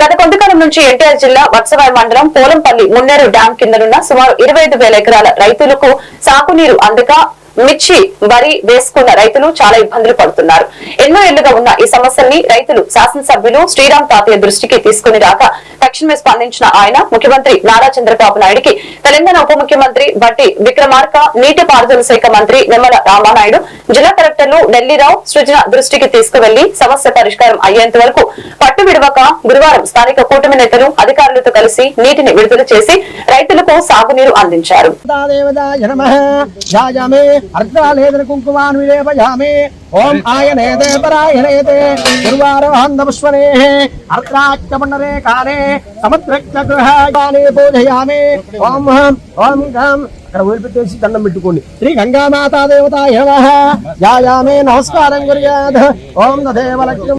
గత కొంతకాలం నుంచి ఎన్టీఆర్ జిల్లా వత్సవాయి మండలం పోలంపల్లి మున్నేరు డ్యాం కిందనున్న సుమారు 25,000 ఎకరాల రైతులకు సాగునీరు అందక మిర్చి వరి వేసుకున్న రైతులు చాలా ఇబ్బందులు పడుతున్నారు. ఎన్నో ఏళ్లుగా ఉన్న ఈ సమస్యల్ని రైతులు శాసనసభ్యులు శ్రీరామ్ తాతయ్య దృష్టికి తీసుకుని రాక తక్షణమే స్పందించిన ఆయన ముఖ్యమంత్రి నారా చంద్రబాబు నాయుడికి, తెలంగాణ ఉప ముఖ్యమంత్రి బట్టి విక్రమార్క, నీటిపారుదల శాఖ మంత్రి నిమ్మల రామానాయుడు, జిల్లా కలెక్టర్లు ఢిల్లీరావు సృజన దృష్టికి తీసుకువెళ్లి సమస్య పరిష్కారం అయ్యేంత వరకు పట్టు విడవక గురువారం స్థానిక కూటమి నేతలు అధికారులతో కలిసి నీటిని విడుదల చేసి రైతులకు సాగునీరు అందించారు. अर्घ्रालेदन कुंकुमान् विलेपयामि ओम आयनेते परायनेते गुरुवारवहन्दपुष्पनेः अर्घ्राच्चमण्डले काले समुद्रग्रहाले पूजयामि ओम ओम गं ఇక్కడ ఊరిపెట్టేసి దండం పెట్టుకోండి. శ్రీ గంగామాతా దేవతాయ నమః. యాయామే నమస్కారం కుర్యాత్. ఓం తదేవ లక్ష్మీ